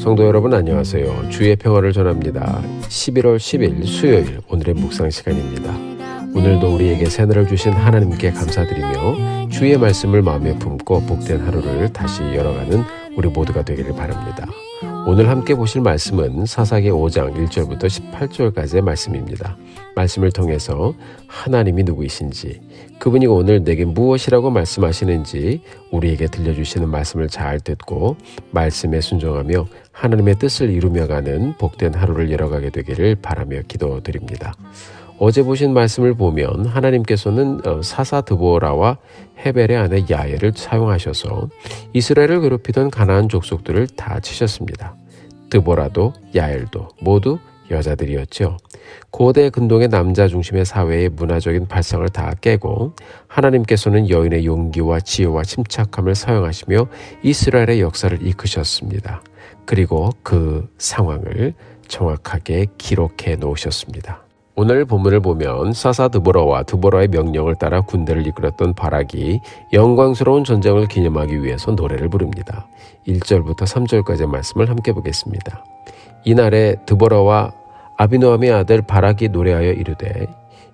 성도 여러분 안녕하세요. 주의 평화를 전합니다. 11월 10일 수요일 오늘의 묵상 시간입니다. 오늘도 우리에게 새날을 주신 하나님께 감사드리며 주의 말씀을 마음에 품고 복된 하루를 다시 열어가는 우리 모두가 되기를 바랍니다. 오늘 함께 보실 말씀은 사사기 5장 1절부터 18절까지의 말씀입니다. 말씀을 통해서 하나님이 누구이신지, 그분이 오늘 내게 무엇이라고 말씀하시는지 우리에게 들려주시는 말씀을 잘 듣고 말씀에 순종하며 하나님의 뜻을 이루며가는 복된 하루를 열어가게 되기를 바라며 기도드립니다. 어제 보신 말씀을 보면 하나님께서는 사사 드보라와 헤벨의 아내 야엘을 사용하셔서 이스라엘을 괴롭히던 가나안 족속들을 다 치셨습니다. 드보라도 야엘도 모두 여자들이었죠. 고대 근동의 남자 중심의 사회의 문화적인 발상을 다 깨고 하나님께서는 여인의 용기와 지혜와 침착함을 사용하시며 이스라엘의 역사를 이끄셨습니다. 그리고 그 상황을 정확하게 기록해 놓으셨습니다. 오늘 본문을 보면 사사 드보라와 드보라의 명령을 따라 군대를 이끌었던 바락이 영광스러운 전쟁을 기념하기 위해서 노래를 부릅니다. 1절부터 3절까지의 말씀을 함께 보겠습니다. 이날에 드보라와 아비노함의 아들 바락이 노래하여 이르되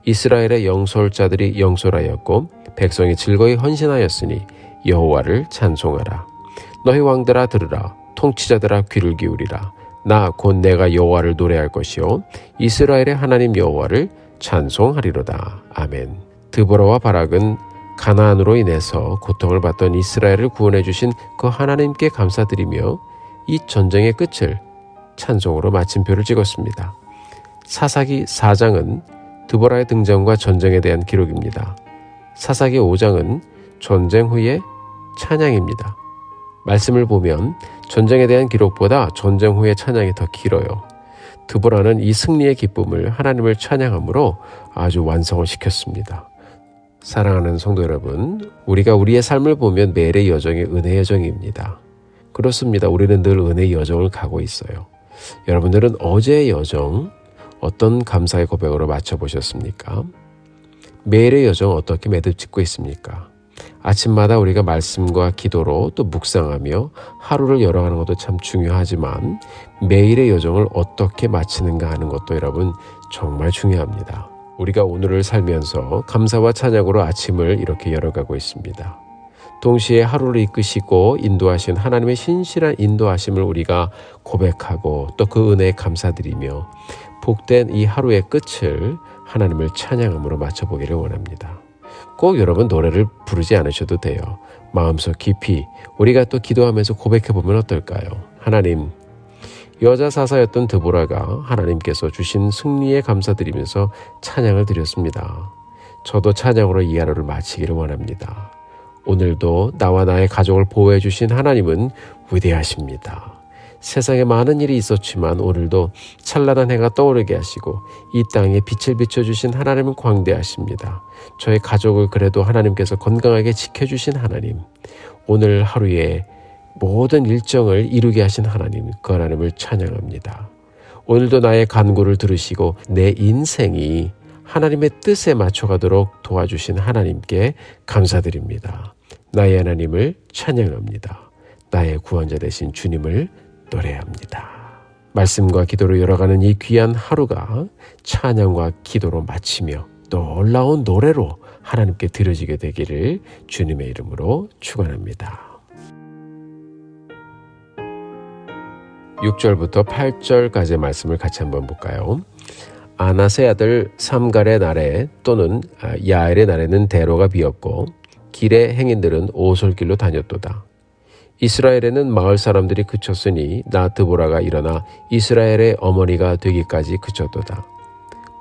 이스라엘의 영솔자들이 영솔하였고 백성이 즐거이 헌신하였으니 여호와를 찬송하라. 너희 왕들아 들으라. 통치자들아 귀를 기울이라. 나 곧 내가 여호와를 노래할 것이요 이스라엘의 하나님 여호와를 찬송하리로다. 아멘. 드보라와 바락은 가나안으로 인해서 고통을 받던 이스라엘을 구원해 주신 그 하나님께 감사드리며 이 전쟁의 끝을 찬송으로 마침표를 찍었습니다. 사사기 4장은 드보라의 등장과 전쟁에 대한 기록입니다. 사사기 5장은 전쟁 후의 찬양입니다. 말씀을 보면 전쟁에 대한 기록보다 전쟁 후의 찬양이 더 길어요. 드보라는 이 승리의 기쁨을 하나님을 찬양함으로 아주 완성을 시켰습니다. 사랑하는 성도 여러분, 우리가 우리의 삶을 보면 매일의 여정이 은혜의 여정입니다. 그렇습니다. 우리는 늘 은혜의 여정을 가고 있어요. 여러분들은 어제의 여정 어떤 감사의 고백으로 맞춰보셨습니까? 매일의 여정 어떻게 매듭짓고 있습니까? 아침마다 우리가 말씀과 기도로 또 묵상하며 하루를 열어가는 것도 참 중요하지만 매일의 여정을 어떻게 마치는가 하는 것도 여러분 정말 중요합니다. 우리가 오늘을 살면서 감사와 찬양으로 아침을 이렇게 열어가고 있습니다. 동시에 하루를 이끄시고 인도하신 하나님의 신실한 인도하심을 우리가 고백하고 또 그 은혜에 감사드리며 복된 이 하루의 끝을 하나님을 찬양함으로 맞춰보기를 원합니다. 꼭 여러분 노래를 부르지 않으셔도 돼요. 마음속 깊이 우리가 또 기도하면서 고백해보면 어떨까요? 하나님, 여자 사사였던 드보라가 하나님께서 주신 승리에 감사드리면서 찬양을 드렸습니다. 저도 찬양으로 이 하루를 마치기를 원합니다. 오늘도 나와 나의 가족을 보호해 주신 하나님은 위대하십니다. 세상에 많은 일이 있었지만 오늘도 찬란한 해가 떠오르게 하시고 이 땅에 빛을 비춰주신 하나님은 광대하십니다. 저의 가족을 그래도 하나님께서 건강하게 지켜주신 하나님, 오늘 하루에 모든 일정을 이루게 하신 하나님, 그 하나님을 찬양합니다. 오늘도 나의 간구를 들으시고 내 인생이 하나님의 뜻에 맞춰가도록 도와주신 하나님께 감사드립니다. 나의 하나님을 찬양합니다. 나의 구원자 되신 주님을 노래합니다. 말씀과 기도로 열어가는 이 귀한 하루가 찬양과 기도로 마치며 놀라운 노래로 하나님께 드려지게 되기를 주님의 이름으로 축원합니다. 6절부터 8절까지의 말씀을 같이 한번 볼까요? 아낫의 아들 삼갈의 날에 또는 야엘의 날에는 대로가 비었고 길의 행인들은 오솔길로 다녔도다. 이스라엘에는 마을 사람들이 그쳤으니 나 드보라가 일어나 이스라엘의 어머니가 되기까지 그쳤도다.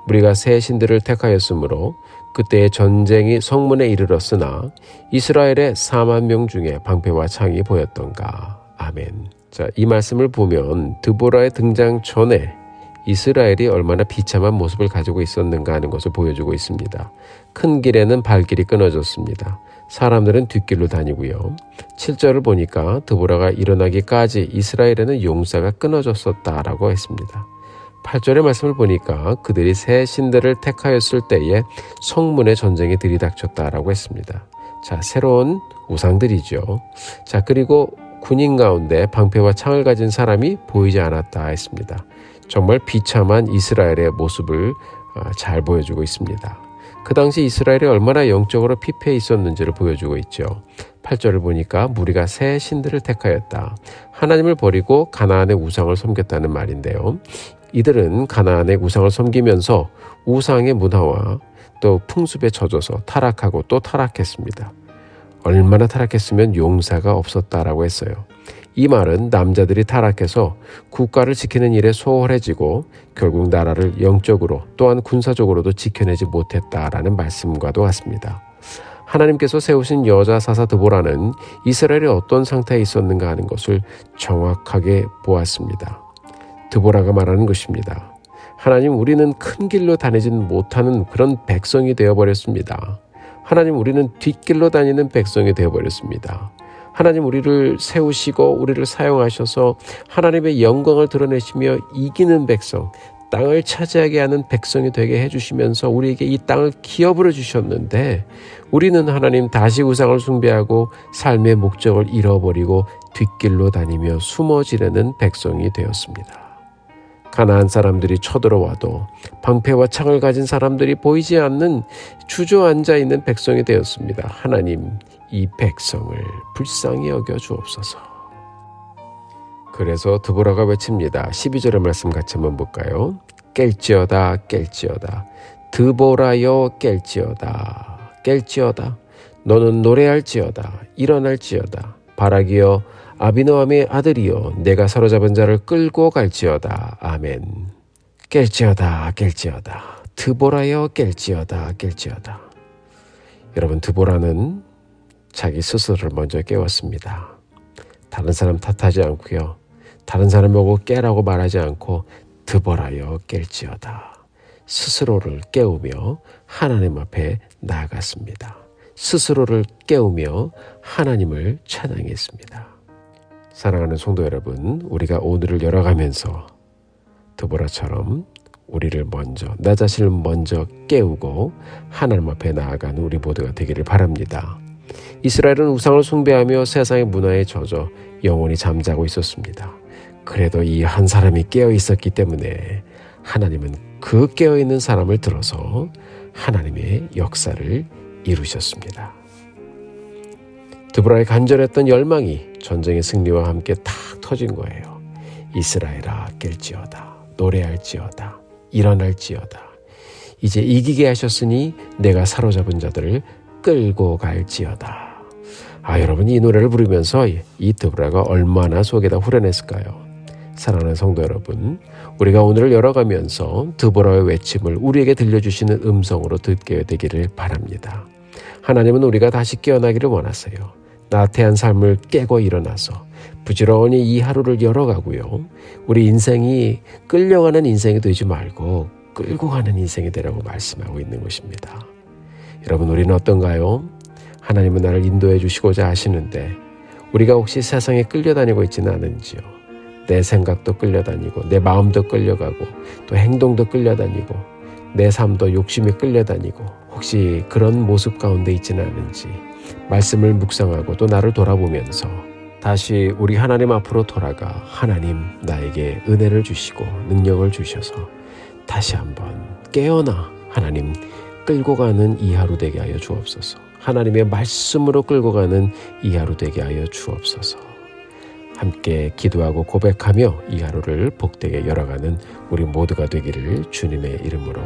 우리가 새 신들을 택하였으므로 그때의 전쟁이 성문에 이르렀으나 이스라엘의 4만 명 중에 방패와 창이 보였던가. 아멘. 자, 이 말씀을 보면 드보라의 등장 전에 이스라엘이 얼마나 비참한 모습을 가지고 있었는가 하는 것을 보여주고 있습니다. 큰 길에는 발길이 끊어졌습니다. 사람들은 뒷길로 다니고요. 7절을 보니까 드보라가 일어나기까지 이스라엘에는 용사가 끊어졌었다라고 했습니다. 8절의 말씀을 보니까 그들이 새 신들을 택하였을 때에 성문에 전쟁이 들이닥쳤다라고 했습니다. 자, 새로운 우상들이죠. 자, 그리고 군인 가운데 방패와 창을 가진 사람이 보이지 않았다 했습니다. 정말 비참한 이스라엘의 모습을 잘 보여주고 있습니다. 그 당시 이스라엘이 얼마나 영적으로 피폐해 있었는지를 보여주고 있죠. 8절을 보니까 무리가 새 신들을 택하였다. 하나님을 버리고 가나안의 우상을 섬겼다는 말인데요. 이들은 가나안의 우상을 섬기면서 우상의 문화와 또 풍습에 젖어서 타락하고 또 타락했습니다. 얼마나 타락했으면 용사가 없었다라고 했어요. 이 말은 남자들이 타락해서 국가를 지키는 일에 소홀해지고 결국 나라를 영적으로 또한 군사적으로도 지켜내지 못했다라는 말씀과도 같습니다. 하나님께서 세우신 여자 사사 드보라는 이스라엘이 어떤 상태에 있었는가 하는 것을 정확하게 보았습니다. 드보라가 말하는 것입니다. 하나님, 우리는 큰 길로 다니지는 못하는 그런 백성이 되어버렸습니다. 하나님, 우리는 뒷길로 다니는 백성이 되어버렸습니다. 하나님, 우리를 세우시고 우리를 사용하셔서 하나님의 영광을 드러내시며 이기는 백성, 땅을 차지하게 하는 백성이 되게 해주시면서 우리에게 이 땅을 기업으로 주셨는데 우리는 하나님 다시 우상을 숭배하고 삶의 목적을 잃어버리고 뒷길로 다니며 숨어 지내는 백성이 되었습니다. 가나안 사람들이 쳐들어와도 방패와 창을 가진 사람들이 보이지 않는 주저앉아 있는 백성이 되었습니다. 하나님, 이 백성을 불쌍히 여겨 주옵소서. 그래서 드보라가 외칩니다. 12절의 말씀 같이 한번 볼까요? 깰지어다 깰지어다 드보라여 깰지어다 깰지어다 너는 노래할지어다 일어날지어다 바라기여 아비노함의 아들이여 내가 사로잡은 자를 끌고 갈지어다. 아멘. 깰지어다 깰지어다 드보라여 깰지어다 깰지어다. 여러분, 드보라는 자기 스스로를 먼저 깨웠습니다. 다른 사람 탓하지 않고요. 다른 사람 보고 깨라고 말하지 않고 드보라여 깰지어다. 스스로를 깨우며 하나님 앞에 나아갔습니다. 스스로를 깨우며 하나님을 찬양했습니다. 사랑하는 성도 여러분, 우리가 오늘을 열어가면서 드보라처럼 우리를 먼저, 나 자신을 먼저 깨우고 하나님 앞에 나아가는 우리 모두가 되기를 바랍니다. 이스라엘은 우상을 숭배하며 세상의 문화에 젖어 영원히 잠자고 있었습니다. 그래도 이 한 사람이 깨어 있었기 때문에 하나님은 그 깨어있는 사람을 들어서 하나님의 역사를 이루셨습니다. 드보라의 간절했던 열망이 전쟁의 승리와 함께 탁 터진 거예요. 이스라엘아 깰지어다 노래할지어다 일어날지어다. 이제 이기게 하셨으니 내가 사로잡은 자들을 끌고 갈지어다. 여러분, 이 노래를 부르면서 이 드보라가 얼마나 속에다 후련했을까요? 사랑하는 성도 여러분, 우리가 오늘을 열어가면서 드보라의 외침을 우리에게 들려주시는 음성으로 듣게 되기를 바랍니다. 하나님은 우리가 다시 깨어나기를 원하세요. 나태한 삶을 깨고 일어나서 부지런히 이 하루를 열어가고요. 우리 인생이 끌려가는 인생이 되지 말고 끌고 가는 인생이 되라고 말씀하고 있는 것입니다. 여러분, 우리는 어떤가요? 하나님은 나를 인도해 주시고자 하시는데 우리가 혹시 세상에 끌려다니고 있지는 않은지요? 내 생각도 끌려다니고 내 마음도 끌려가고 또 행동도 끌려다니고 내 삶도 욕심이 끌려다니고 혹시 그런 모습 가운데 있지는 않은지 말씀을 묵상하고 또 나를 돌아보면서 다시 우리 하나님 앞으로 돌아가 하나님, 나에게 은혜를 주시고 능력을 주셔서 다시 한번 깨어나 하나님 끌고 가는 이 하루 되게 하여 주옵소서. 하나님의 말씀으로 끌고 가는 이 하루 되게 하여 주옵소서. 함께 기도하고 고백하며 이 하루를 복되게 열어가는 우리 모두가 되기를 주님의 이름으로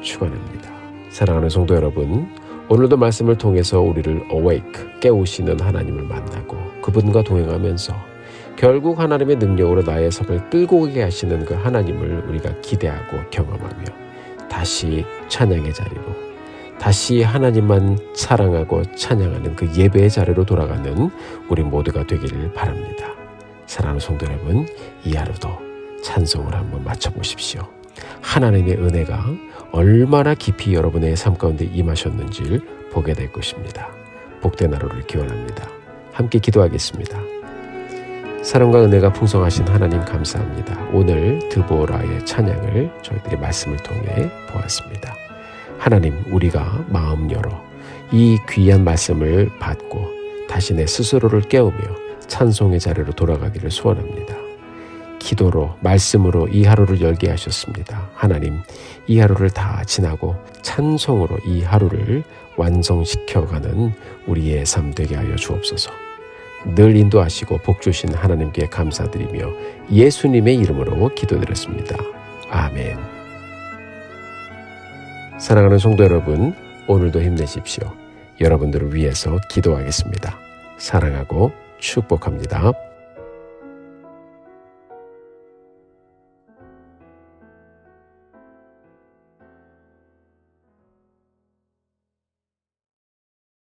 축원합니다. 사랑하는 성도 여러분, 오늘도 말씀을 통해서 우리를 awake, 깨우시는 하나님을 만나고 그분과 동행하면서 결국 하나님의 능력으로 나의 삶을 끌고 가게 하시는 그 하나님을 우리가 기대하고 경험하며 다시 찬양의 자리로, 다시 하나님만 사랑하고 찬양하는 그 예배의 자리로 돌아가는 우리 모두가 되기를 바랍니다. 사랑하는 성도 여러분, 이 하루도 찬송을 한번 맞춰보십시오. 하나님의 은혜가 얼마나 깊이 여러분의 삶 가운데 임하셨는지를 보게 될 것입니다. 복된 하루를 기원합니다. 함께 기도하겠습니다. 사랑과 은혜가 풍성하신 하나님 감사합니다. 오늘 드보라의 찬양을 저희들이 말씀을 통해 보았습니다. 하나님, 우리가 마음 열어 이 귀한 말씀을 받고 다시 내 스스로를 깨우며 찬송의 자리로 돌아가기를 소원합니다. 기도로 말씀으로 이 하루를 열게 하셨습니다. 하나님, 이 하루를 다 지나고 찬송으로 이 하루를 완성시켜가는 우리의 삶 되게 하여 주옵소서. 늘 인도하시고 복 주신 하나님께 감사드리며 예수님의 이름으로 기도드렸습니다. 아멘. 사랑하는 성도 여러분, 오늘도 힘내십시오. 여러분들을 위해서 기도하겠습니다. 사랑하고 축복합니다.